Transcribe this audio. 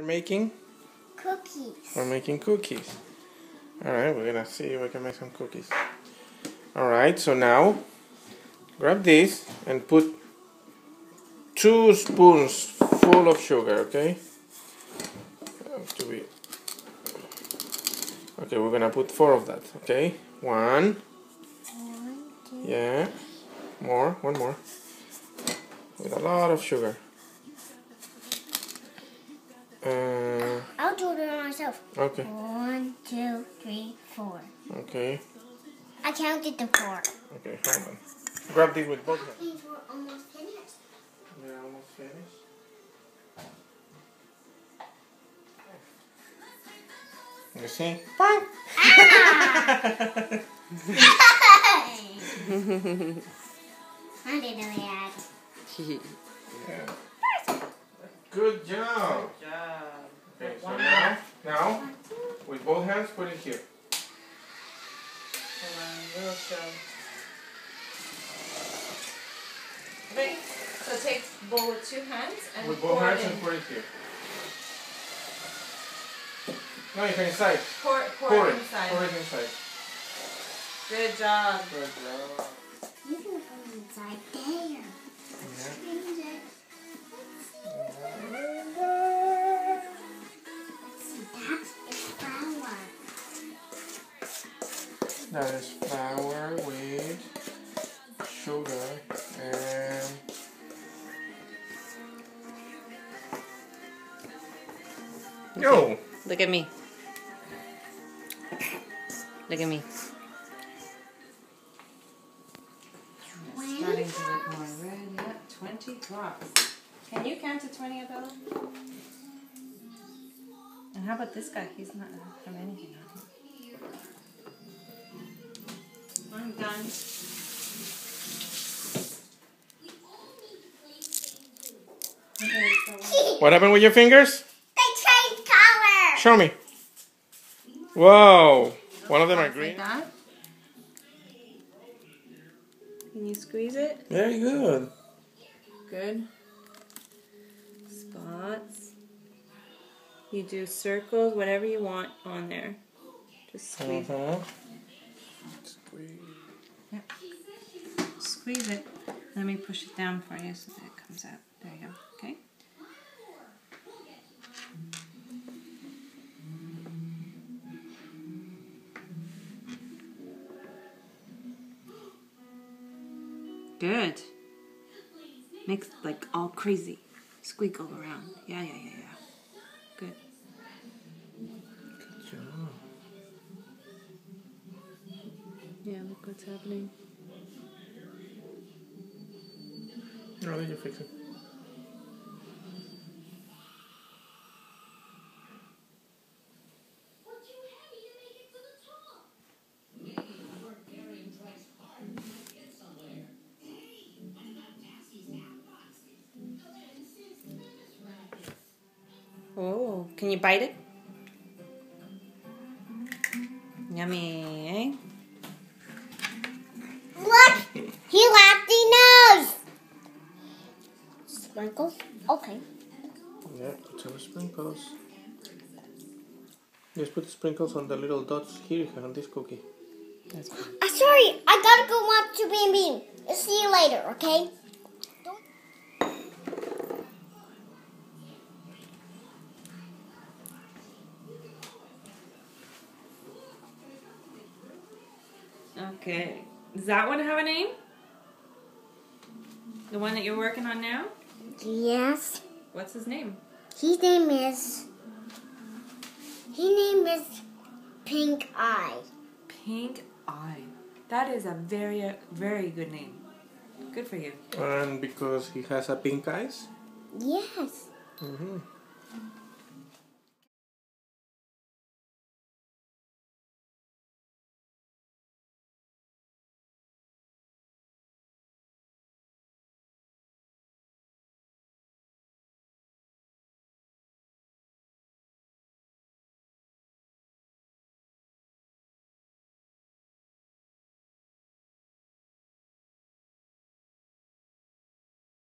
making? Cookies. We're making cookies. Alright, we're gonna see if we can make some cookies. Alright, so now grab this and put 2 spoons full of sugar, okay? Okay, we're gonna put 4 of that, okay? 1. 2. Yeah. More, 1 more. With a lot of sugar. I'll do it myself. Okay. 1, 2, 3, 4. Okay. I counted the 4. Okay, hold on. Grab this with both hands. These were almost finished. We're almost finished. You see? Fine. I didn't react. Yeah. Good job. Good job. Okay, so now, with both hands, put it here. Hold on, we'll show. Okay, so take bowl with 2 hands and With both pour hands it in. and put it here. No, you can inside. Pour it inside. Pour it inside. Good job. Good job. You can put it inside there. Yeah. Change it. Let's see, that is flour. That is flour with sugar and yo. Look at me. Look at me. Starting to look more red. Yeah, 20 drops. Can you count to 20, Abella? And how about this guy? He's not from anything on him. I'm done. Okay, so What happened with your fingers? They changed color. Show me. Whoa. One of them are green. like that. Can you squeeze it? Very good. Good. Spots. You do circles, whatever you want on there. Just squeeze it. Squeeze. Yep. Squeeze it. Let me push it down for you so that it comes out. There you go. Okay. Good. Makes like all crazy. Squeak all around. Yeah. Good. Good job. Yeah, look what's happening. How did you fix it? Oh, can you bite it? Yummy, eh? Look, he lapped the nose. Sprinkles? Okay. Yeah, put some sprinkles. Just put the sprinkles on the little dots here on this cookie. That's fine. Sorry, I gotta go watch to Bean Bean. See you later, okay? Okay. Does that one have a name? The one that you're working on now? Yes. What's his name? His name is Pink Eye. Pink Eye. That is a very, very good name. Good for you. And because he has a pink eyes? Yes. Mm-hmm.